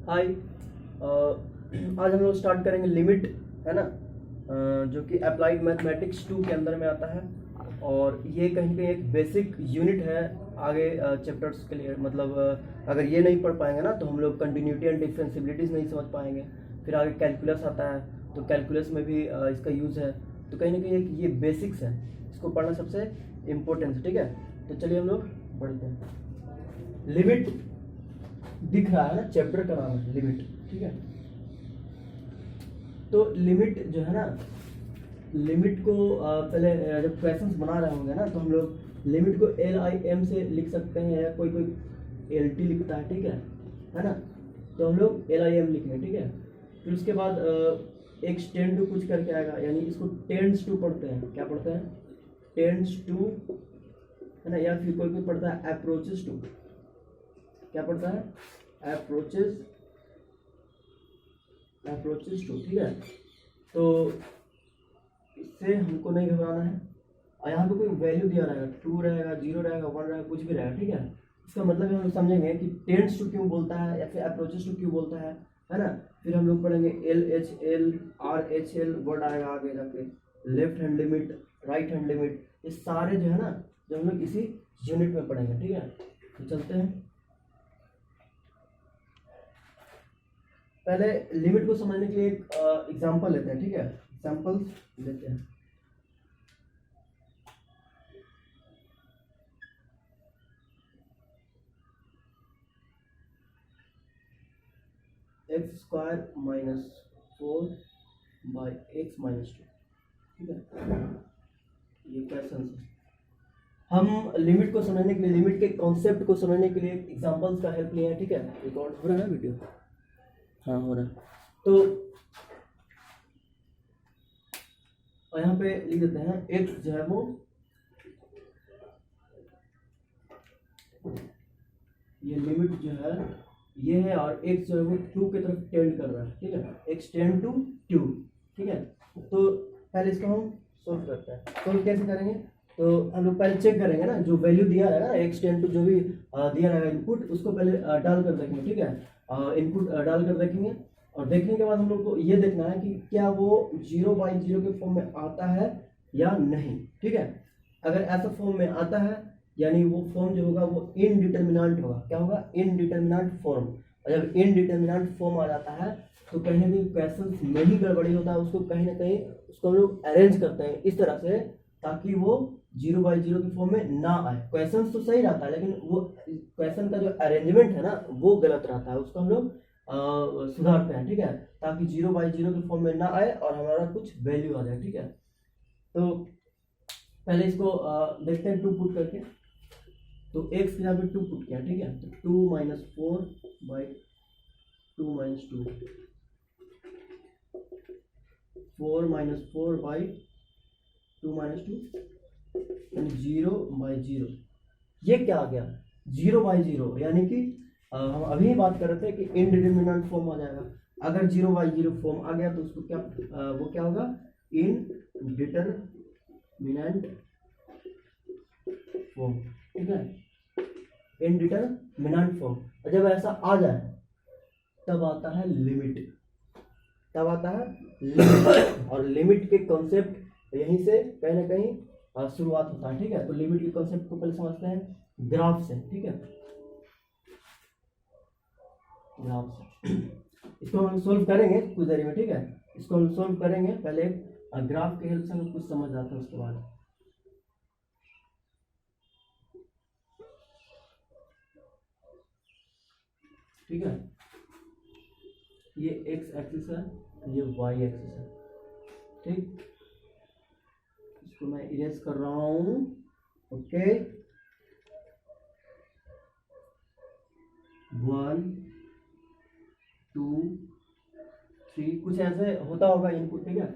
हाय। आज हम लोग स्टार्ट करेंगे लिमिट, है ना, जो कि अप्लाइड मैथमेटिक्स 2 के अंदर में आता है। और ये कहीं ना कहीं एक बेसिक यूनिट है आगे चैप्टर्स के लिए। मतलब अगर ये नहीं पढ़ पाएंगे ना तो हम लोग कंटिन्यूटी एंड डिफरेंशियबिलिटीज़ नहीं समझ पाएंगे। फिर आगे कैलकुलस आता है, तो कैलकुलस में भी इसका यूज़ है। तो कहीं ना कहीं एक ये बेसिक्स है, इसको पढ़ना सबसे इम्पोर्टेंट है। ठीक है, तो चलिए हम लोग बढ़ते हैं। लिमिट दिख रहा है ना, चैप्टर का नाम है लिमिट। ठीक है, तो लिमिट जो है ना, लिमिट को पहले जब क्वेश्चंस बना रहे होंगे ना तो हम लोग लिमिट को LIM से लिख सकते हैं, या कोई कोई LT लिखता है। ठीक है ना, तो हम लोग LIM लिखेंगे। ठीक है, फिर उसके बाद एक्स टेंड टू कुछ करके आएगा, यानी इसको टेंड्स टू पढ़ते हैं। क्या पढ़ते हैं? टेंड्स टू, है ना। या फिर कोई कोई पढ़ता है अप्रोचेस टू। क्या पढ़ता है? Approaches, approaches to. ठीक है, तो इससे हमको नहीं घबराना है। और यहाँ पे कोई वैल्यू दिया रहेगा, 2 रहेगा, 0 रहेगा, 1 रहेगा, कुछ भी रहेगा। ठीक है, इसका मतलब हम लोग समझेंगे कि टेंड्स टू क्यों बोलता है या फिर अप्रोचेस टू क्यों बोलता है ना। फिर हम लोग पढ़ेंगे LHL, RHL वर्ड आएगा आगे जाके, left hand limit, right hand limit. ये सारे जो है ना, जो हम लोग इसी यूनिट में पढ़ेंगे। ठीक है, तो चलते हैं। पहले लिमिट को समझने के लिए एक एग्जांपल लेते हैं। ठीक है, एग्जांपल्स लेते हैं। X square minus 4 by x minus 2। ठीक है, ये क्वेश्चन है। हम लिमिट को समझने के लिए, लिमिट के कॉन्सेप्ट को समझने के लिए एग्जांपल्स का हेल्प लिया है। ठीक है, रिकॉर्ड हो रहा है ना वीडियो? हाँ, हो रहा है। तो यहाँ पे लिख देते हैं एक्स जो है वो, ये लिमिट जो है ये है, और एक्स जो है वो 2 की तरफ टेंड कर रहा है। ठीक है, एक्स टेंड टू 2। ठीक है, तो पहले इसको हम सोल्व करते हैं। सोल्व कैसे करेंगे? तो हम लोग पहले चेक करेंगे ना, जो वैल्यू दिया रहेगा ना, एक्स टेंड टू जो भी दिया रहेगा इनपुट, उसको पहले डाल कर देखेंगे। ठीक है, इनपुट डाल कर देखेंगे, और देखने के बाद हम लोग को ये देखना है कि क्या वो 0/0 के फॉर्म में आता है या नहीं। ठीक है, अगर ऐसा फॉर्म में आता है, यानी वो फॉर्म जो होगा वो इनडिटर्मिनेंट होगा। क्या होगा? Indeterminate form. और जब इनडिटर्मिनेंट फॉर्म आ जाता है तो कहीं ना कहीं क्वेश्चन में ही गड़बड़ी होता है। उसको कहीं ना कहीं उसको हम लोग अरेंज करते हैं इस तरह से, ताकि वो 0/0 के फॉर्म में ना आए। क्वेश्चन तो सही रहता है, लेकिन वो क्वेश्चन का जो अरेंजमेंट है ना वो गलत रहता है, उसको हम लोग सुधारते हैं। ठीक है, ताकि 0/0 के फॉर्म में ना आए और हमारा कुछ वैल्यू आ जाए। ठीक है, तो पहले इसको देखते हैं 2 पुट करके। तो एक्स की जगह पे 2 पुट किया। ठीक है, तो 2 minus 4 by 2 minus 2, 4 minus 4 by 2 minus 2, यानी 0/0। ये क्या आ गया? 0/0, यानी कि हम अभी बात कर रहे थे कि इनडिटर्मिनेंट फॉर्म आ जाएगा। अगर 0/0 फॉर्म आ गया तो उसको क्या वो क्या होगा? Indeterminate form. ठीक है, इनडिटर्मिनेंट फॉर्म। और जब ऐसा आ जाए तब आता है लिमिट। तब आता है लिमिट। और लिमिट के कॉन्सेप्ट यहीं से कहीं ना कहीं शुरुआत होता है। ठीक है, तो लिमिट के कॉन्सेप्ट को पहले समझते हैं ग्राफ से। ठीक है, ग्राफ से इसको हम सोल्व करेंगे कुछ देर में। ठीक है, इसको हम सोल्व करेंगे, पहले ग्राफ के हेल्प से हम कुछ समझ आता है उसके बाद। ठीक है, ये एक्स एक्सिस है, ये वाई एक्सिस है। ठीक, इसको मैं इरेज कर रहा हूं। ओके, 1 2 3 कुछ ऐसे होता होगा इनपुट। ठीक है,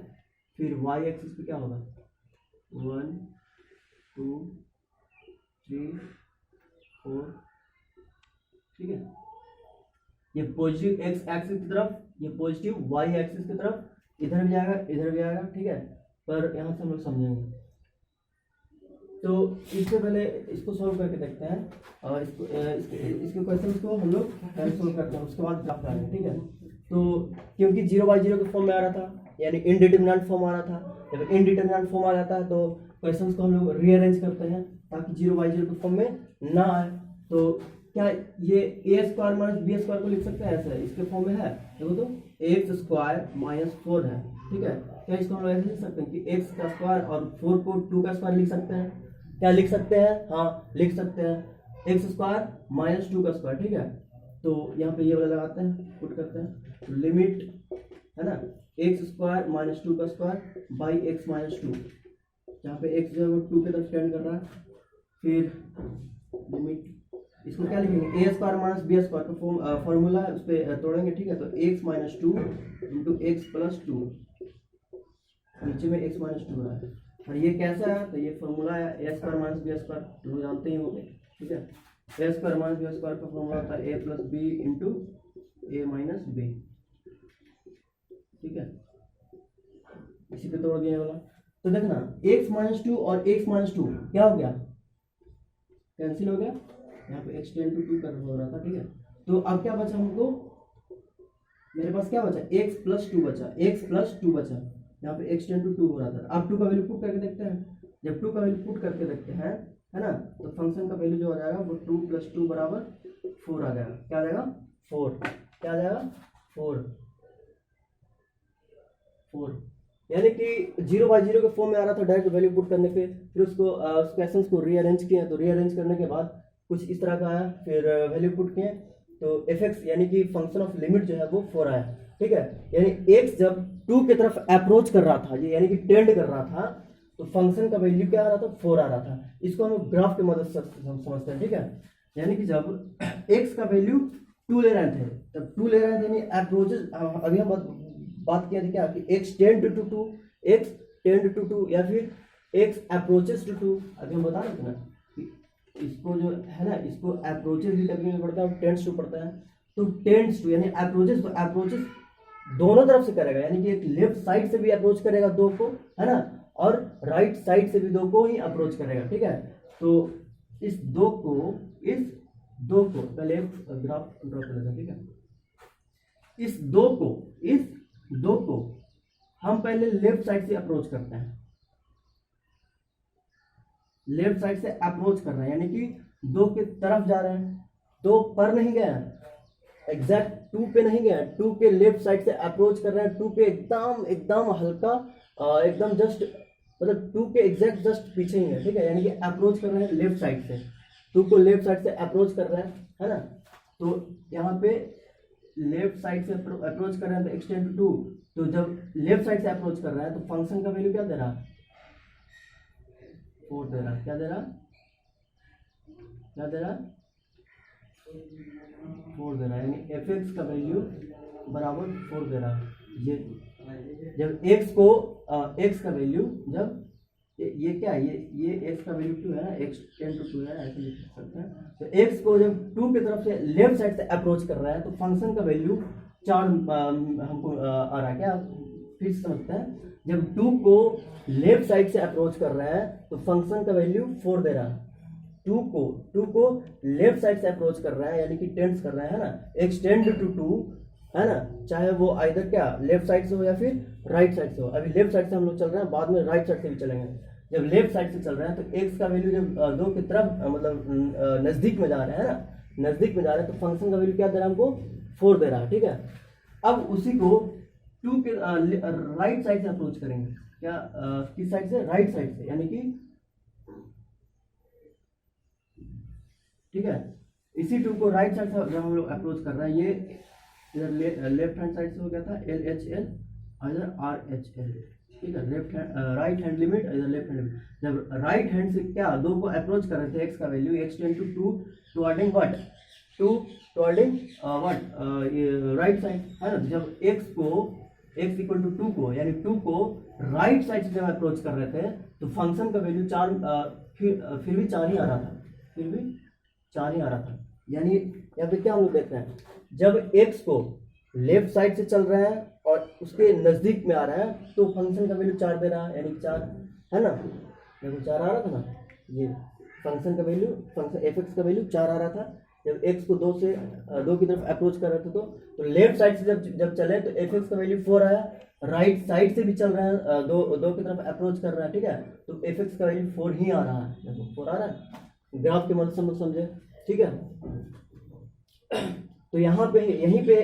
फिर वाई एक्सिस पे क्या होगा? 1 2 3 4। ठीक है, ये पॉजिटिव एक्स एक्सिस की तरफ, ये पॉजिटिव वाई एक्सिस की तरफ, इधर भी आएगा, इधर भी आएगा। ठीक है, पर यहाँ से हम लोग समझेंगे। तो इससे पहले इसको सॉल्व करके देखते हैं और इसके क्वेश्चन को हम लोग सॉल्व करते हैं, उसके बाद ग्राफ बनाएंगे, ठीक है। तो क्योंकि 0/0 के फॉर्म में आ रहा था, यानी इनडिटरमिनेंट फॉर्म आ रहा था, जब इनडिटरमिनेंट फॉर्म आ जाता है तो क्वेश्चन को हम लोग रीअरेंज करते हैं ताकि 0/0 के फॉर्म में ना आए। तो क्या ये a² माइनस b² को लिख सकते हैं ऐसे, इसके फॉर्म में है, देखो तो x² - 4 है, ठीक है। क्या इसको हम लोग ऐसे लिख सकते हैं कि x² और 4 को 2 का स्क्वायर लिख सकते हैं, क्या लिख सकते हैं? हाँ लिख सकते हैं, x² - 2 का स्क्वायर, ठीक है। तो यहाँ पे ये वाला लगाते हैं, पुट करते हैं, लिमिट है ना x² - 2 का स्क्वायर बाई x - 2, जहाँ पे x जो है वो 2 की तरफ स्टैंड कर रहा है। फिर लिमिट, इसको क्या लिखेंगे, a² - b² का फॉर्मूला है, उस पर तोड़ेंगे, ठीक है। तो x - 2 इंटू x + 2, नीचे में x - 2 है, और ये कैसा है, तो ये फॉर्मूला है a² - b², लोग जानते ही होंगे, ठीक है। a² - b² का फॉर्मूला होता है a + b into a - b, ठीक है। इसी पे तोड़ दिया वाला, तो देखना x - 2 और x - 2 क्या हो गया, कैंसिल हो गया, यहाँ पे x टेंड टू 2 कर हो रहा था, ठीक है। तो अब क्या बचा हमको, मेरे पास क्या बचा, x + 2 बचा, x + 2 बचा, यहाँ पे x टेंड टू 2 हो रहा था। अब 2 का वैल्यू पुट करके देखते हैं, जब 2 का वैल्यू पुट करके देखते हैं, है ना, तो फंक्शन का वैल्यू जो आ जाएगा वो 2 + 2 = 4 आ जाएगा। क्या आ जाएगा, 4, क्या आ जाएगा, 4, यानी कि 0/0 के फॉर्म में आ रहा था डायरेक्ट वैल्यू पुट करने पे, फिर उसको क्वेश्चंस को रीअरेंज किए, तो रीअरेंज करने के बाद कुछ इस तरह का आया, फिर वैल्यू पुट किए तो fx यानी कि फंक्शन ऑफ लिमिट जो है वो 4 आया, ठीक है। यानी x जब 2 की तरफ अप्रोच कर रहा था, यानी कि टेंड कर रहा था, तो फंक्शन का वैल्यू क्या आ रहा था, 4 आ रहा था। इसको हम ग्राफ की मदद से समझते हैं, ठीक है। यानी कि जब x का वैल्यू 2 ले रहे थे, तब 2 ले रहे थे यानी अप्रोचेज, अभी हम बात किया था क्या कि x tend to 2, x tend to 2 या फिर x अप्रोचेस टू 2, अभी हम बता रहे थे ना कि इसको जो है ना, इसको अप्रोचेस भी कभी में पढ़ता है और टेंड्स टू पढ़ता है, तो टेंड्स टू यानी अप्रोचेस, तो अप्रोचेस दोनों तरफ से करेगा, यानी कि एक लेफ्ट साइड से भी अप्रोच करेगा 2 को, है ना, और राइट साइड से भी 2 को ही अप्रोच करेगा, ठीक है। तो इस 2 को पहले ग्राफ ड्रॉ कर लेते हैं, ठीक है। इस 2 को हम पहले लेफ्ट साइड से अप्रोच करते हैं, लेफ्ट साइड से अप्रोच कर रहे हैं, यानी कि 2 की तरफ जा रहे हैं, 2 पर नहीं गए हैं, एग्जैक्ट 2 पे नहीं गए हैं, 2 के लेफ्ट साइड से अप्रोच कर रहे हैं, 2 के एकदम हल्का, एकदम जस्ट, मतलब 2 के एग्जैक्ट जस्ट पीछे ही है, ठीक है। यानी कि अप्रोच कर रहे हैं लेफ्ट साइड से, 2 को लेफ्ट साइड से अप्रोच कर रहे हैं, है ना। तो यहाँ पे लेफ्ट साइड से अप्रोच कर रहे हैं तो x टेंड टू 2, तो जब लेफ्ट साइड से अप्रोच कर रहा है तो फंक्शन का वैल्यू क्या दे रहा है, 4 दे रहा है। क्या दे रहा, 4 दे रहा है, यानी fx का वैल्यू बराबर 4 दे रहा है। ये जब x का वैल्यू, जब ये क्या है, ये x का वैल्यू 2 है ना, x टेंड टू 2 है, ऐसे लिख सकते हैं। तो x को जब 2 की तरफ से लेफ्ट साइड से अप्रोच कर रहा है तो फंक्शन का वैल्यू 4 हमको आ रहा है। क्या, फिर समझते हैं, जब 2 को लेफ्ट साइड से अप्रोच कर रहा है तो फंक्शन का वैल्यू 4 दे रहा है। 2 को लेफ्ट साइड से अप्रोच कर रहा है, यानी कि टेंड्स कर रहा है ना, x टेंड टू 2, है ना, चाहे वो आइदर क्या लेफ्ट साइड से हो या फिर राइट साइड से हो। अभी लेफ्ट साइड से हम लोग चल रहे हैं, बाद में राइट साइड से भी चलेंगे। जब लेफ्ट साइड से चल रहे हैं तो x का वैल्यू जब 2 की तरफ मतलब नजदीक में जा रहे हैं ना, नजदीक में जा रहे हैं, तो फंक्शन का वैल्यू क्या दे रहा है हमको, 4 दे रहा है, ठीक है। अब उसी को 2 के राइट साइड से अप्रोच करेंगे, क्या किस साइड से, राइट साइड से, यानी कि ठीक है, इसी 2 को राइट साइड से जब हम लोग अप्रोच कर रहे हैं, ये इधर लेफ्ट हैंड साइड से हो गया था LHL और इधर RHL, ठीक है, राइट हैंड लिमिट, इधर लेफ्ट हैंड लिमिट। जब राइट हैंड से क्या 2 को अप्रोच कर रहे थे, x का value x tend to 2 towarding what, 2 towarding what, right side, है ना। जब x इक्वल टू 2 को, यानी 2 को राइट साइड से जब अप्रोच कर रहे थे तो फंक्शन का वैल्यू 4, फिर भी 4 ही आ रहा था, फिर भी 4 ही आ रहा था। यानी यहाँ पे क्या हम लोग देख रहे हैं, जब x को लेफ्ट साइड से चल रहे हैं और उसके नजदीक में आ रहा है तो फंक्शन का वैल्यू 4 दे रहा है, यानी 4, है ना, देखो 4 आ रहा था ना, ये फंक्शन का वैल्यू, फंक्शन एफ एक्स का वैल्यू 4 आ रहा था। जब एक्स को 2 की तरफ अप्रोच कर रहे थे तो लेफ्ट साइड से जब चले तो एफ एक्स का वैल्यू 4 आया। राइट साइड से भी चल रहा है, दो की तरफ अप्रोच कर रहा है, ठीक है, तो एफ एक्स का वैल्यू 4 ही आ रहा है। देखो 4 आ रहा है, ग्राफ के मदद से हम लोग समझे, ठीक है। तो यहाँ पे यहीं पे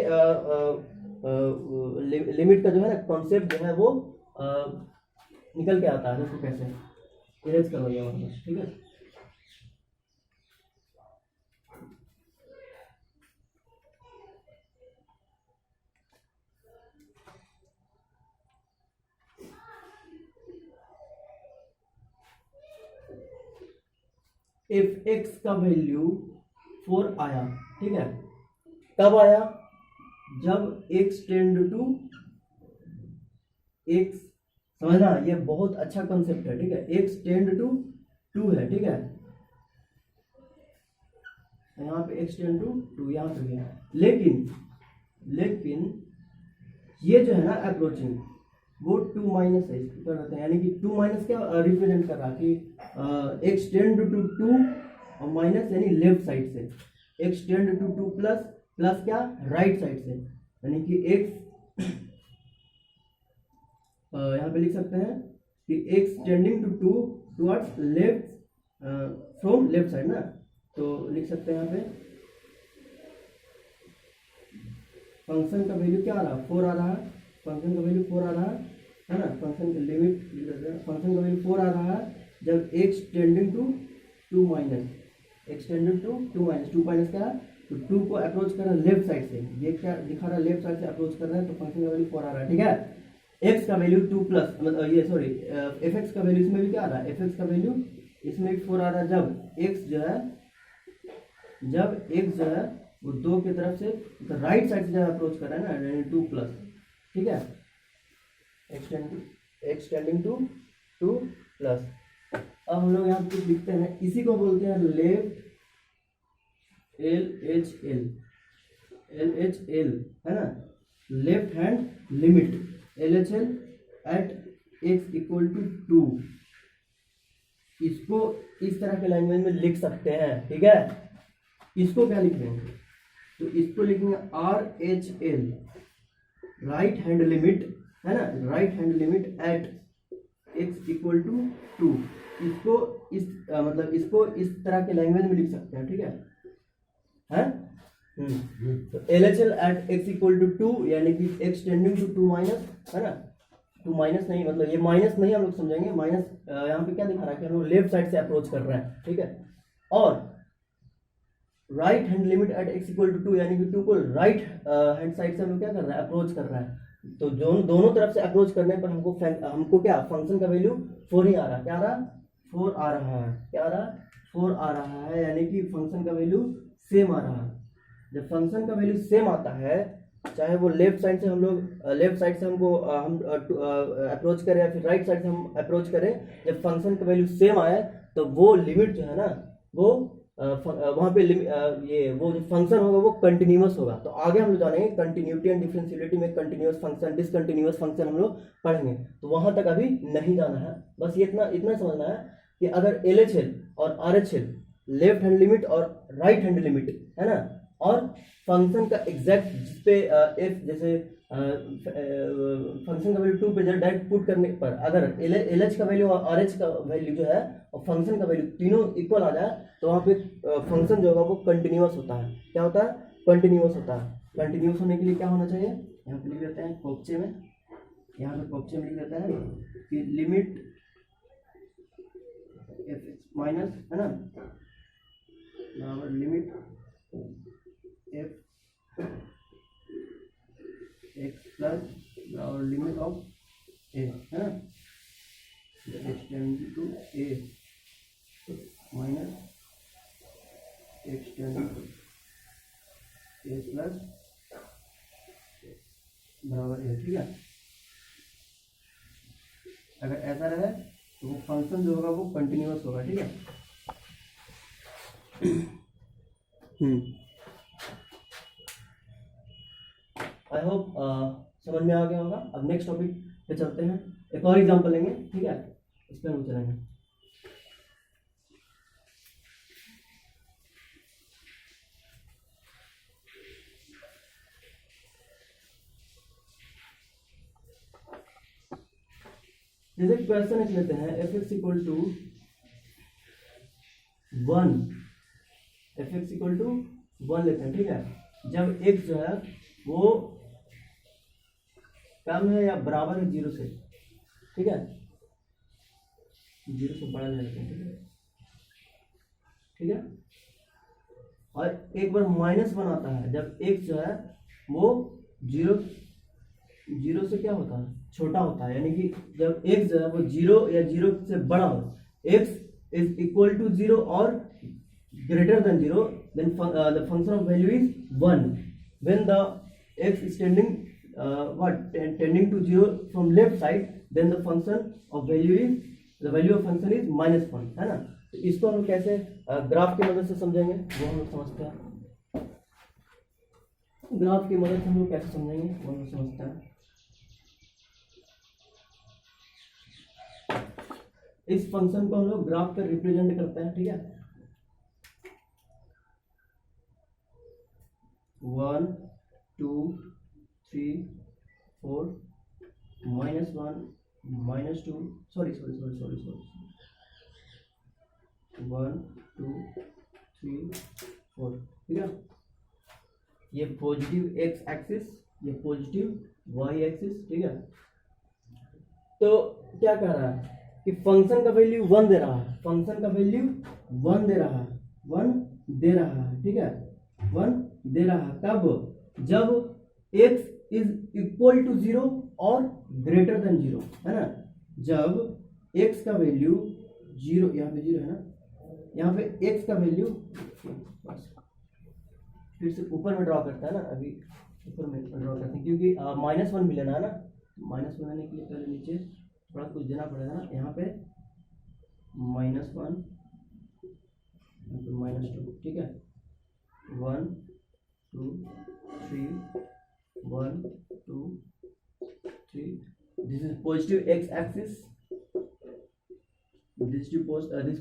लिमिट का जो है ना कॉन्सेप्ट जो है वो निकल के आता है। देखो कैसे इरेज करो ये वाला, ठीक है। एफ एक्स का वैल्यू 4 आया, ठीक है। कब आया? जब एक्स टेंड टू एक्स, समझना ये बहुत अच्छा कंसेप्ट है, ठीक है। एक्स टेंड टू 2 है, ठीक है, यहाँ पे एक्स टेंड टू 2 यहाँ पे गया। लेकिन ये जो है ना अप्रोचिंग वो 2 माइनस है, इसको कर देते हैं, यानी कि 2 माइनस क्या रिप्रेजेंट कर रहा कि एक्स टेंड टू 2 और माइनस यानी लेफ्ट साइड से, एक्स टेंड टू 2 प्लस क्या राइट साइड से, यानी कि एक्स यहाँ पे लिख सकते हैं कि x tending to 2 towards left from left side ना, तो लिख सकते हैं यहाँ पे फंक्शन का वैल्यू क्या आ रहा है 4 आ रहा है, फंक्शन का वैल्यू 4 आ रहा है ना, फंक्शन की लिमिट फंक्शन का वैल्यू 4 आ रहा है जब x tending to 2 minus, x tending to 2 minus, 2 minus क्या है तो 2 को अप्रोच कर रहा है लेफ्ट साइड से, ये क्या दिखा रहा है लेफ्ट साइड से अप्रोच कर रहा है, तो फंक्शन का वैल्यू 4 आ रहा है, ठीक है। एक्स का वैल्यू 2 प्लस मतलब ये सॉरी एफ एक्स का वैल्यू इसमें भी क्या आ रहा है, एफ एक्स का वैल्यू इसमें भी 4 आ रहा है जब एक्स जो है वो 2 की तरफ से तो राइट साइड से जब अप्रोच कर रहा है ना यानी 2 प्लस, ठीक है, एक्सटेंडिंग टू 2 प्लस। अब हम लोग यहाँ कुछ लिखते हैं, इसी को बोलते हैं लेफ्ट एल एच एल है ना, left hand limit LHL at x equal to 2। इसको इस तरह के लैंग्वेज में लिख सकते हैं, ठीक है। इसको क्या लिखेंगे तो इसको लिखेंगे RHL राइट हैंड लिमिट है ना, right hand limit at x equal to 2। इसको मतलब इसको इस तरह के लैंग्वेज में लिख सकते हैं, ठीक है। तो LHL at x equal to 2 यानी कि x टेंडिंग टू 2 माइनस है ना, 2 माइनस नहीं मतलब ये माइनस नहीं हम लोग समझेंगे, माइनस यहाँ पे क्या दिखा रहा है कि हम लोग लेफ्ट साइड से अप्रोच कर रहे हैं, ठीक है। और right hand limit at x equal to 2 यानी कि 2 को राइट हैंड साइड से हम लोग क्या कर रहे हैं अप्रोच कर रहा है, तो दोनों तरफ से अप्रोच करने पर हमको क्या फंक्शन का वैल्यू 4 ही आ रहा है, क्या आ रहा 4 आ रहा है, क्या आ रहा 4 आ रहा है, यानी कि फंक्शन का वैल्यू सेम आ रहा है। जब फंक्शन का वैल्यू सेम आता है चाहे वो लेफ्ट साइड से हम लोग लेफ्ट साइड से हमको हम अप्रोच करें या फिर राइट साइड से हम अप्रोच करें, जब फंक्शन का वैल्यू सेम आए तो वो लिमिट जो है ना वो वहाँ पे ये वो जो फंक्शन होगा वो कंटिन्यूअस होगा। तो आगे हम लोग जानेंगे कंटिन्यूटी एंड डिफरेंशियलिटी में कंटिन्यूअस फंक्शन डिसकंटिन्यूअस फंक्शन हम लोग पढ़ेंगे, तो वहाँ तक अभी नहीं जाना है। बस ये इतना समझना है कि अगर LHL और RHL लेफ्ट हैंड लिमिट और राइट हैंड लिमिट है ना, और फंक्शन का एग्जैक्ट जिसपे एफ जैसे फंक्शन का वैल्यू 2 पे डायरेक्ट पुट करने पर अगर LH का वैल्यू और RH का वैल्यू जो है और फंक्शन का वैल्यू तीनों इक्वल आ जाए तो वहाँ पे फंक्शन जो होगा वो कंटिन्यूअस होता है। क्या होता है? कंटिन्यूअस होता है। कंटिन्यूअस होने के लिए क्या होना चाहिए? यहाँ पे लिख देते हैं कोप्चे में, यहाँ पे कोप्चे में लिख देते हैं कि लिमिट एफ माइनस है ना बराबर लिमिट एफ एक्स प्लस बराबर लिमिट ऑफ ए है ना x tending to a minus x tending to a plus बराबर ए, ठीक है। अगर ऐसा रहे तो वो फंक्शन जो होगा वो कंटिन्यूअस होगा, ठीक है। आई होप समझ में आ गया होगा। अब नेक्स्ट टॉपिक पे चलते हैं, एक और एग्जांपल लेंगे, ठीक है, इस पर हम चलेंगे। जैसे क्वेश्चन लेते हैं f x equal to 1, f x equal to 1 लेते हैं, ठीक है। जब x जो है वो कम है या बराबर है 0 से, ठीक है, 0 से बड़ा ले लेते हैं, ठीक है, ठीक है। और एक बार -1 आता है जब x जो है वो 0 से क्या होता है, छोटा होता है, यानी कि जब x जो है वो 0 या 0 से बड़ा हो, x इज इक्वल टू 0 और greater than 0, then the function of value is 1. When the x is tending to 0 from left side, then the value of function is -1, है ना। तो इसको हम कैसे ग्राफ की मदद से समझेंगे वो हम लोग समझते हैं। ग्राफ की मदद से हम लोग कैसे समझेंगे वो हम लोग समझते हैं। इस फंक्शन को हम लोग ग्राफ पर रिप्रेजेंट करते हैं, ठीक है। 1 2 3 4 -1 -2 सॉरी 1 2 3 4, ठीक है। ये पॉजिटिव x एक्सिस, ये पॉजिटिव y एक्सिस, ठीक है। तो क्या कह रहा है कि फंक्शन का वैल्यू 1 दे रहा है, फंक्शन का वैल्यू 1 दे रहा है, 1 दे रहा है, ठीक है, 1 दे रहा है। कब? जब x इज इक्वल टू 0 और ग्रेटर देन 0, है ना। जब x का वैल्यू 0, यहाँ पे 0 है ना, यहाँ पे x का वैल्यू फिर से ऊपर में ड्रॉ करता है ना, अभी ऊपर में ड्रॉ करते हैं क्योंकि -1 भी लेना है ना। -1 आने के लिए पहले नीचे थोड़ा कुछ देना पड़ेगा ना, यहाँ पे -1 -2, ठीक है। 1 2 3 1 2 3, this is positive x axis, this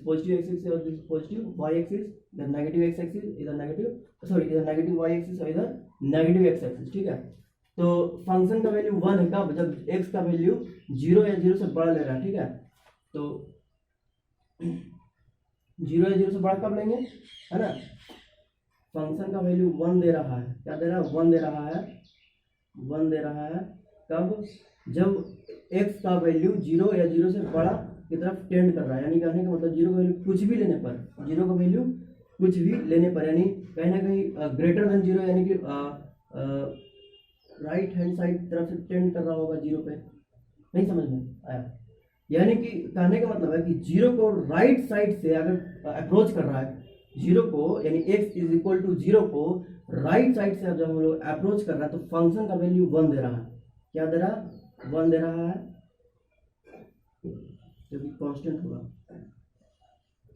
positive x axis or this positive y axis, the negative x axis is a negative, sorry is a negative y axis or is a negative x axis, ठीक है। तो function का value 1 है कब? जब x का value 0 या 0 से बड़ा ले रहा है, ठीक है। तो 0 या 0 से बड़ा कब लेंगे, है ना। फंक्शन का वैल्यू 1 दे रहा है, क्या दे रहा है, 1 दे रहा है, 1 दे रहा है। कब? जब x का वैल्यू 0 या 0 से बड़ा की तरफ टेंड कर रहा है, यानी कहने का मतलब 0 का वैल्यू कुछ भी लेने पर, 0 का वैल्यू कुछ भी लेने पर, यानी कहीं ना कहीं ग्रेटर देन 0, यानी कि राइट हैंड साइड तरफ से टेंड कर रहा होगा 0 पे। नहीं समझ में आया? यानी कि कहने का मतलब है कि 0 को राइट साइड से अगर अप्रोच कर रहा है, 0 को यानी x इज इक्वल टू 0 को राइट साइड से जब हम लोग अप्रोच कर रहा है तो फंक्शन का वैल्यू 1 दे रहा है। क्या दे रहा है? 1 दे रहा है, जो कि कांस्टेंट होगा।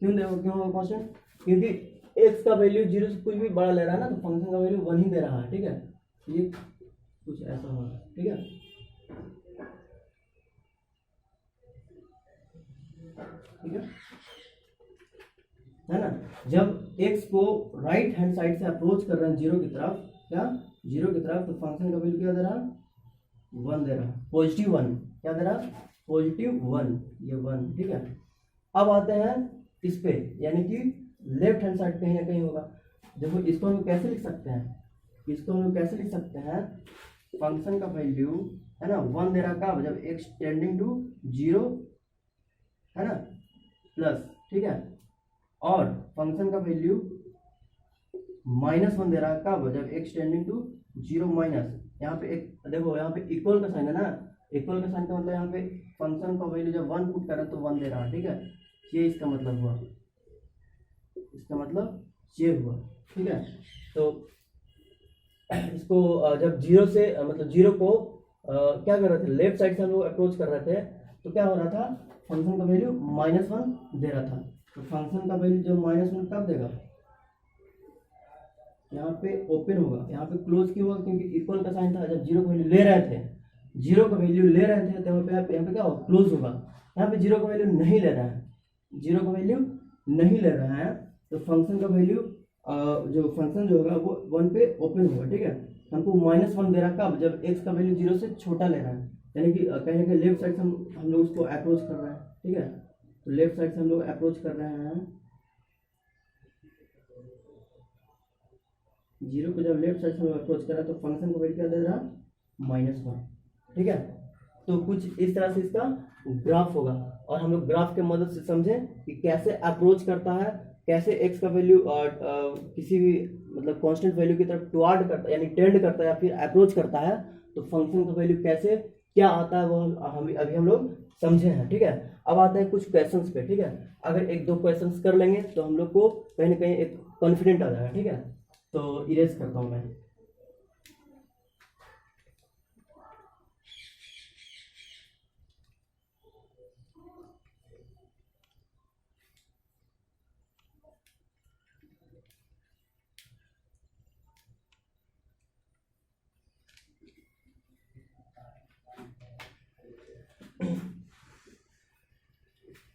क्यों होगा कांस्टेंट? क्योंकि x का वैल्यू 0 से कुछ भी बड़ा ले रहा है ना, तो फंक्शन का वैल्यू 1 ही दे रहा है, ठीक है। ये कुछ ऐसा होगा, ठीक है। ठीक है ना। जब x को राइट हैंड साइड से अप्रोच कर रहे हैं 0 की तरफ, क्या 0 की तरफ, तो फंक्शन का वैल्यू क्या दे रहा है? 1 दे रहा है, पॉजिटिव 1। क्या दे रहा है? पॉजिटिव 1, ये 1, ठीक है। अब आते हैं इस पे, यानी कि लेफ्ट हैंड साइड कहीं ना कहीं होगा। देखो इसको हम कैसे लिख सकते हैं, इसको हम कैसे लिख सकते हैं, फंक्शन का वैल्यू है ना 1 दे रहा कब? जब x टेंडिंग टू 0, है ना, प्लस, ठीक है। और फंक्शन का वैल्यू -1 दे रहा कब? जब x टेंडिंग टू 0 माइनस, यहाँ पे एक देखो, यहाँ पे इक्वल का साइन है ना, इक्वल का साइन का मतलब यहाँ पे फंक्शन का वैल्यू जब 1 पुट कर रहा है तो 1 दे रहा है, ठीक है। ये इसका मतलब हुआ, इसका मतलब ये हुआ, ठीक है। तो इसको जब 0 से मतलब 0 को क्या कर रहे थे, लेफ्ट साइड से हम लोग अप्रोच कर रहे थे, तो क्या हो रहा था, फंक्शन का वैल्यू -1 दे रहा था। तो फंक्शन का वैल्यू जब -1 कब देगा, यहाँ पे ओपन होगा, यहाँ पे क्लोज क्यों होगा? क्योंकि इक्वल का साइन था। जब 0 का वैल्यू ले रहे थे, 0 का वैल्यू ले रहे थे, तो यहाँ पे क्या होगा, क्लोज होगा। यहाँ पे 0 का वैल्यू नहीं ले रहा है, 0 का वैल्यू नहीं ले रहा है, तो फंक्शन का वैल्यू जो फंक्शन जो होगा वो 1 पे ओपन होगा, ठीक है। हमको -1 दे रहा है कब, जब x का वैल्यू 0 से छोटा ले रहा है, यानी कि कहीं ना कहीं लेफ्ट साइड से हम लोग उसको अप्रोच कर रहे हैं, ठीक है। तो लेफ्ट साइड से हम लोग अप्रोच कर रहे हैं 0 को, जब लेफ्ट साइड से हम लोग अप्रोच कर रहे हैं तो फंक्शन का वैल्यू क्या दे रहा है, -1, ठीक है। तो कुछ इस तरह से इसका ग्राफ होगा, और हम लोग ग्राफ के मदद से समझें कि कैसे अप्रोच करता है, कैसे x का वैल्यू किसी भी मतलब कांस्टेंट वैल्यू की तरफ टुवार्ड करता है, यानी टेंड करता है या फिर अप्रोच करता है, तो फंक्शन का वैल्यू कैसे क्या आता है वो हम अभी हम लोग समझे हैं, ठीक है। अब आते हैं कुछ क्वेश्चंस पे, ठीक है। अगर एक दो क्वेश्चंस कर लेंगे तो हम लोग को कहीं ना कहीं एक कॉन्फिडेंट आ जाएगा, ठीक है। तो इरेज करता हूँ मैं।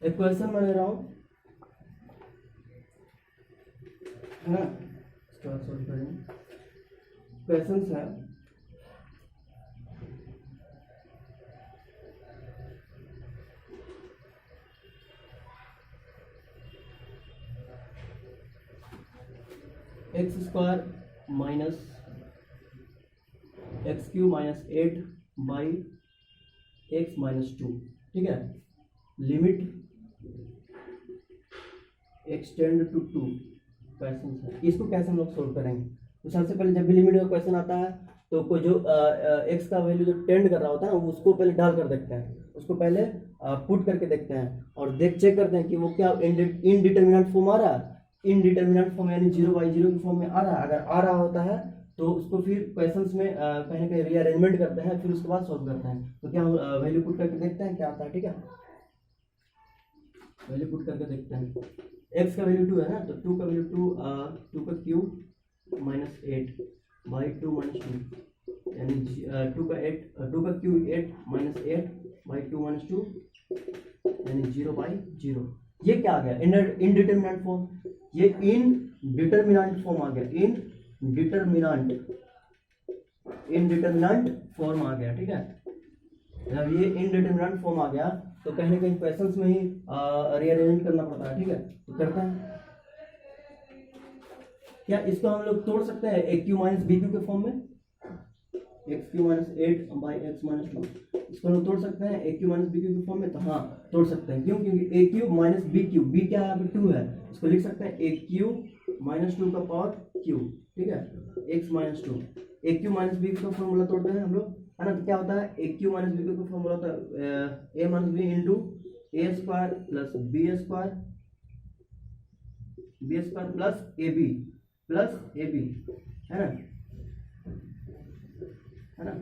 एक क्वेश्चन मैं ले रहा हूँ, है ना, इसका सॉल्व करेंगे। क्वेश्चन है x² minus x³ minus 8 by x minus 2, ठीक है। लिमिट एक्सटेंड टू 2 क्वेश्चन है, इसको कैसे हम लोग सोल्व करेंगे। तो सबसे पहले जब भी लिमिट का क्वेश्चन आता है तो कोई जो x का वैल्यू जो टेंड कर रहा होता है उसको पहले डाल कर देखते हैं, उसको पहले पुट करके देखते हैं और चेक करते हैं कि वो क्या इनडिटर्मिनेंट फॉर्म आ रहा है, इनडिटर्मिनेंट फॉर्म यानी 0/0 की फॉर्म में आ रहा है। अगर आ रहा होता है तो उसको फिर क्वेश्चंस में कहीं ना कहीं रीअरेंजमेंट करते हैं, फिर उसके बाद सॉल्व करते हैं। तो क्या हम वैल्यू पुट करके देखते हैं क्या आता है, ठीक है। वैल्यू पुट करके देखते हैं। x का वैल्यू 2 है ना, तो 2 का वैल्यू 2 का क्यूब माइनस 8 बाई 2 माइनस 2, यानी 2 का क्यूब 8 माइनस 8 बाई 2 माइनस 2, यानी 0/0। ये क्या आ गया, इनडिटर्मिनेंट फॉर्म। ये इनडिटर्मिनेंट फॉर्म आ गया, इनडिटर्मिनेंट फॉर्म आ गया, ठीक है। जब ये इनडिटर्मिनेंट फॉर्म आ गया तो कहीं ना कहीं क्वेश्चंस में ही रीअरेंज करना पड़ता है, ठीक है। तो करते हैं क्या, इसको हम लोग तोड़ सकते हैं a³ माइनस b³ के फॉर्म में, x³ minus 8 by x minus 2, इसको हम लोग तोड़ सकते हैं a³ माइनस b³ के फॉर्म में। तो हाँ तोड़ सकते हैं, क्यों, क्योंकि a³ माइनस b³ b क्या है, 2 है, इसको लिख सकते हैं a³ माइनस 2 का पावर क्यूब, ठीक है, x minus 2। a³ minus b³ का फॉर्मूला तोड़ते हैं हम लोग, है ना। तो क्या होता है, a³ माइनस b³ का फॉर्मूला होता है a minus b into a² plus b² plus ab, है ना, है ना,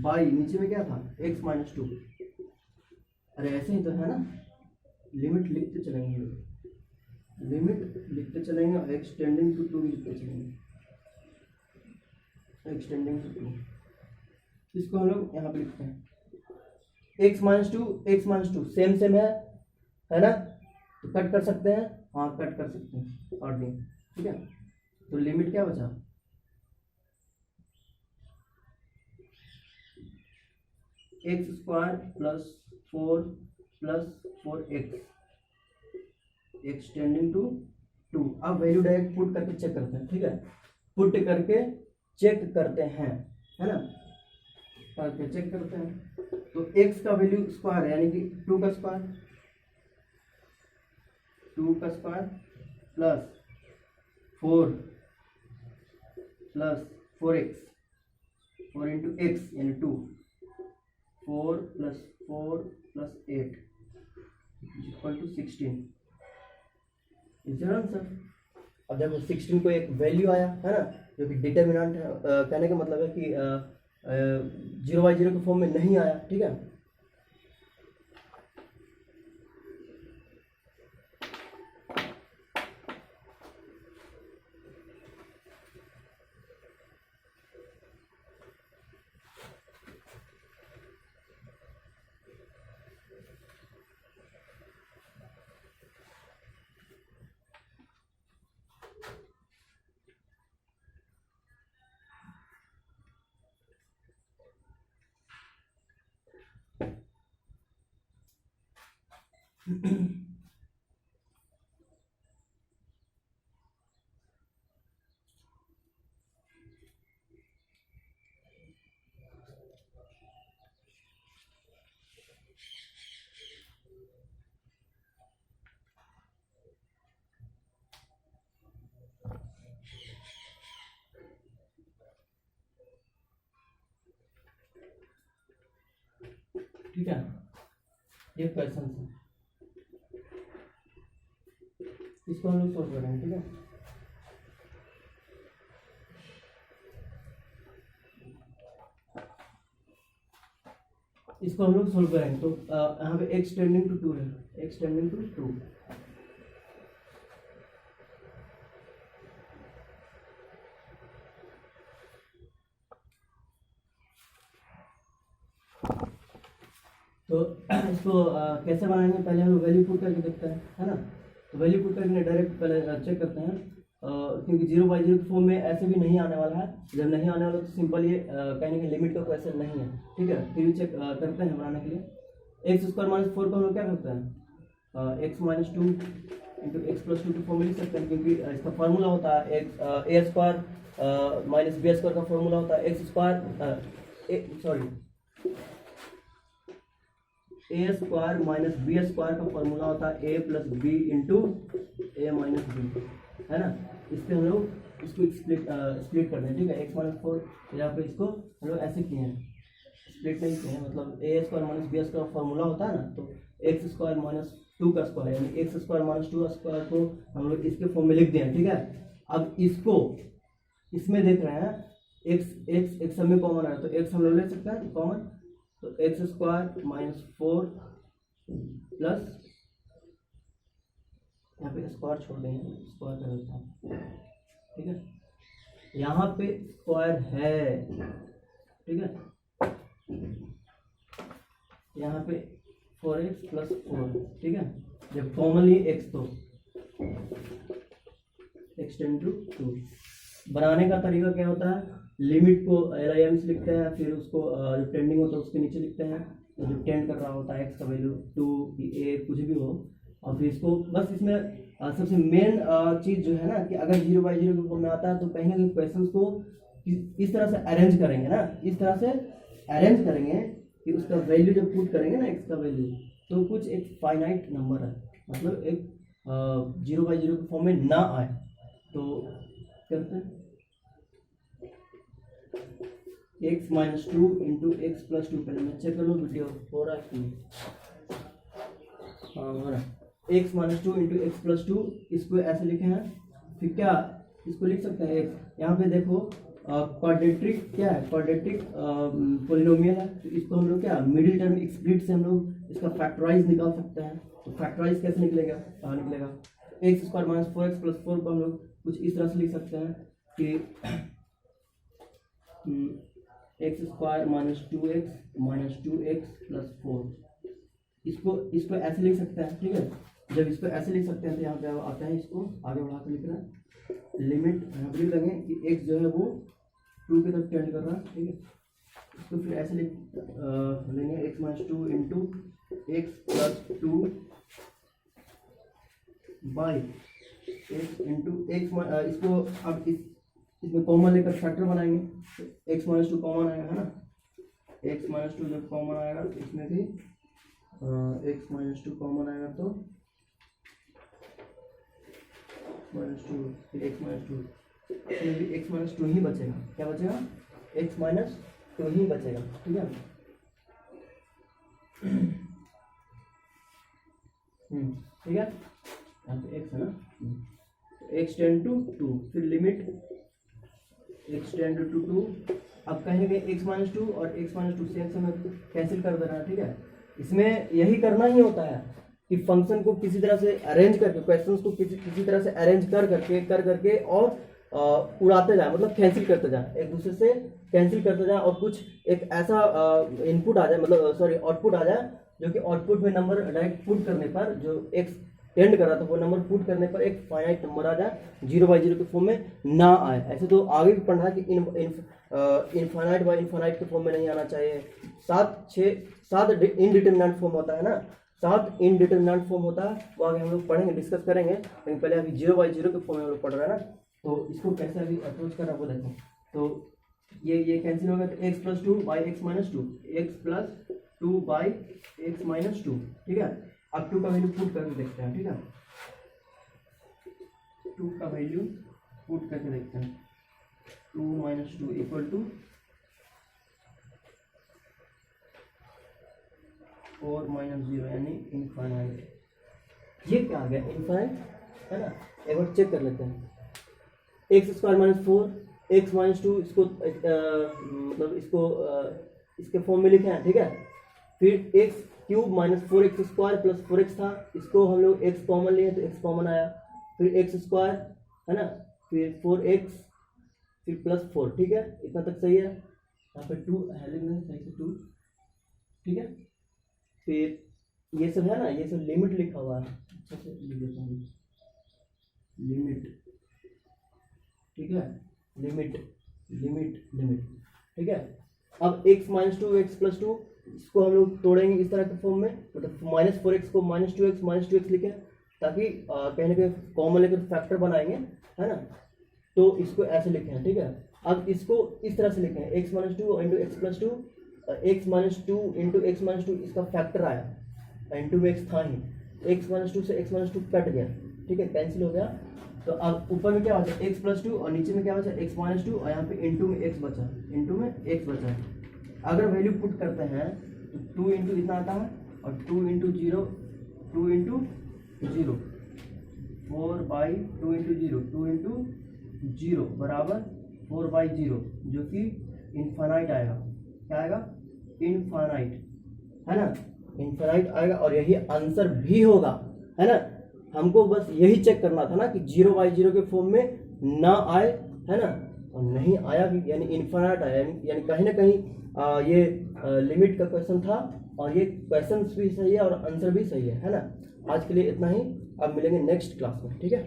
बाई नीचे में क्या था x माइनस 2। अरे ऐसे ही तो है ना, लिमिट लिखते चलेंगे, लिमिट लिखते चलेंगे और एक्सटेंडिंग टू 2 लिखते चलेंगे, एक्सटेंडिंग टू 2। इसको हम लोग यहाँ पे लिखते हैं x माइनस 2 सेम है ना। तो कट कर सकते हैं, हाँ कट कर सकते हैं और नहीं, ठीक है। तो लिमिट क्या बचा, x² plus 4x extending to 2। अब वैल्यू डायरेक्ट पुट करके चेक करते हैं, ठीक है, पुट करके चेक करते हैं, है ना, करके चेक करते हैं। तो x का वैल्यू स्क्वायर यानी कि 2 का square plus 4 plus 4 into x यानी 2, 4 plus 8 equal to 16। Is your answer. अब देखो 16 को एक वैल्यू आया है ना, जो कि डिटर्मिनेंट है, कहने का मतलब है कि 0/0 के फॉर्म में नहीं आया, ठीक है। ठीक है, ये क्वेश्चन है, इसको हम लोग सोल्व करेंगे। ठीक है, इसको हम लोग सोल्व करेंगे। तो यहाँ पे x टेंडिंग टू 2 है, x टेंडिंग टू 2। तो इसको कैसे बनाएंगे, पहले हम वैल्यू पुट करके देखते हैं, है ना। तो वैल्यू पुट करके डायरेक्ट पहले चेक करते हैं, क्योंकि 0/0 के फॉर्म में ऐसे भी नहीं आने वाला है। जब नहीं आने वाला तो सिंपल ये कहीं ना कहीं लिमिट का क्वेश्चन नहीं है। ठीक है, फिर भी चेक करते हैं बनाने के लिए। x² - 4 को हम लोग क्या करते हैं, x - 2 इंटू एक्स प्लस 2 के फॉर्म में लिख सकते हैं, क्योंकि इसका फार्मूला होता है a² माइनस b² का फार्मूला होता है x² a² माइनस b² का फॉर्मूला होता है a plus B into a minus B, है ना। इस पे हम लोग इसको स्प्लिट कर दें। ठीक है, x - 4 यहाँ पे इसको हम लोग ऐसे किए हैं, स्प्लिट नहीं किए हैं, मतलब a² माइनस b² का फॉर्मूला होता है ना, तो x² माइनस 2 का स्क्वायर यानी x² माइनस 2 का स्क्वायर को हम लोग इसके फॉर्म में लिख दिए। ठीक है, अब इसको इसमें देख रहे हैं x सब में कॉमन है, तो x हम लोग ले सकते हैं कॉमन, तो x² माइनस 4 प्लस यहाँ पे स्क्वायर छोड़ देंगे, स्क्वायर कर देता हूँ। ठीक है, यहाँ पे स्क्वायर है। ठीक है, यहाँ पे 4x प्लस 4। ठीक है, जब कॉमनली x तो x टेंड टू 2। बनाने का तरीका क्या होता है, लिमिट को LIM से लिखते हैं, फिर उसको जो टेंडिंग होता है उसके नीचे लिखते हैं, तो जो टेंड कर रहा होता है x का वैल्यू 2 a कुछ भी हो, और फिर इसको बस इसमें सबसे मेन चीज़ जो है ना कि अगर 0/0 के फॉर्म में आता है तो कहीं ना कहीं क्वेश्चंस को इस तरह से अरेंज करेंगे ना, इस तरह से अरेंज करेंगे कि उसका वैल्यू जब पुट करेंगे ना x का वैल्यू, तो कुछ एक फाइनाइट नंबर है, मतलब एक 0/0 के फॉर्म में ना आए। तो करते हैं x - 2 इंटू एक्स प्लस 2। पहले मैं चेक कर लूँ वीडियो हो रहा है कि हाँ हो रहा है। x - 2 इंटू एक्स प्लस 2, इसको ऐसे लिखे हैं। फिर क्या इसको लिख सकते हैं x, यहाँ पे देखो क्वाड्रेटिक क्या है, क्वाड्रेटिक पोलिनोमियल है, तो इसको हम लोग क्या मिडिल टर्म स्प्लिट से हम लोग इसका फैक्टराइज निकाल सकते हैं। तो फैक्टराइज कैसे निकलेगा, कहाँ निकलेगा, x² - 4x प्लस 4 को हम लोग कुछ इस तरह से लिख सकते हैं कि x² - 2x - 2x प्लस 4। इसको ऐसे लिख सकते हैं। ठीक है, जब इसको ऐसे लिख सकते हैं तो यहाँ पे आता है, इसको आगे बढ़ा कर लिख रहे हैं, लिमिट यहाँ पर लिख लेंगे कि x जो है वो 2 की तरफ टेंड कर रहा है। ठीक है, इसको फिर ऐसे लिख लेंगे x - 2 into x plus 2 by x into x. इसको अब इसमें कॉमन लेकर फैक्टर बनाएंगे, तो x - 2 कॉमन आएगा, है ना। x - 2 जब कॉमन आएगा तो इसमें भी x - 2 कॉमन आएगा, तो -2 फिर x - 2, इसमें भी x - 2 ही बचेगा। क्या बचेगा, x - 2 ही बचेगा। ठीक है, ठीक है, यहाँ पे x है ना, x टेंड टू 2, फिर लिमिट x टेंड टू 2। अब कहीं x - 2 और x - 2 सेम में कैंसिल कर देना है। ठीक है, इसमें यही करना ही होता है कि फंक्शन को किसी तरह से अरेंज करके, क्वेश्चंस को किसी तरह से अरेंज कर करके और उड़ाते जाए, मतलब कैंसिल करते जाए, एक दूसरे से कैंसिल करते जाए, और कुछ एक ऐसा इनपुट आ जाए, मतलब सॉरी आउटपुट आ जाए, जो कि आउटपुट में नंबर डायरेक्ट पुट करने पर जो x टेंड कर रहा था वो नंबर पुट करने पर एक फाइनाइट नंबर आ जाए, 0/0 के फॉर्म में ना आए। ऐसे तो आगे भी पढ़ा है कि इनफाइनाइट बाय इनफाइनाइट के फॉर्म में नहीं आना चाहिए। 7 इनडिटरमिनेंट फॉर्म होता है ना, साथ इनडिटरमिनेंट फॉर्म होता है, वो आगे हम लोग पढ़ेंगे, डिस्कस करेंगे, लेकिन पहले अभी 0/0 के फॉर्म में हम लोग पढ़ रहे हैं ना, तो इसको कैसे अभी अप्रोच करना वो देखें। तो ये कैंसिल होगा, तो x + 2 / x - 2, x + 2 / x - 2, ठीक है। अब 2 का वैल्यू पुट करके देखते हैं, ठीक है, 2 का वैल्यू पुट करके देखते हैं। 2 - 2 = 4 - 0 यानी इनफाइनाइट। ये क्या आ गया, इनफाइनाइट है ना। एक बार चेक कर लेते हैं, x² - 4 x - 2, इसको मतलब इसको इसके फॉर्म में लिखे हैं, ठीक है। फिर x³ - 4x² + 4x था, इसको हम लोग x कॉमन लिए तो x कॉमन आया, फिर x² है ना, फिर 4x, फिर +4, ठीक है, इतना तक सही है। यहाँ पे 2 है, लिखना सही से 2, ठीक है। फिर ये सब है ना, ये सब लिमिट लिखा हुआ है, अच्छा से लिख देता हूँ, लिमिट, ठीक है, लिमिट, ठीक है। अब x - 2 x + 2, इसको हम लोग तोड़ेंगे इस तरह के फॉर्म में, मतलब -4x को -2x लिखें, ताकि कहीं ना कहीं कॉमन लेकर फैक्टर बनाएंगे, है ना, तो इसको ऐसे लिखें, ठीक है। अब इसको इस तरह से लिखें, x - 2 × x + 2, x - 2 × x - 2, इसका फैक्टर आया, इंटू में x था ही, x - 2 से x - 2 कट गया, ठीक है, कैंसिल हो गया। तो अब ऊपर में क्या बचा, x + 2, और नीचे में क्या बचा, x - 2, और यहाँ पे इंटू में x बचा, अगर वैल्यू पुट करते हैं तो 2 × इतना आता है, और 2 × 0, 2 × 0, 4/2 × 0, 2 × 0 बराबर 4/0, जो कि इनफाइनाइट आएगा। क्या आएगा, इनफाइनाइट, है ना, इनफाइनाइट आएगा, और यही आंसर भी होगा, है ना। हमको बस यही चेक करना था ना कि 0/0 के फॉर्म में ना आए, है ना, और नहीं आया कि यानी इनफाइनाइट आया, यानी कहीं ना कहीं ये लिमिट का क्वेश्चन था, और ये क्वेश्चन भी सही है और आंसर भी सही है ना। आज के लिए इतना ही, अब मिलेंगे नेक्स्ट क्लास में, ठीक है।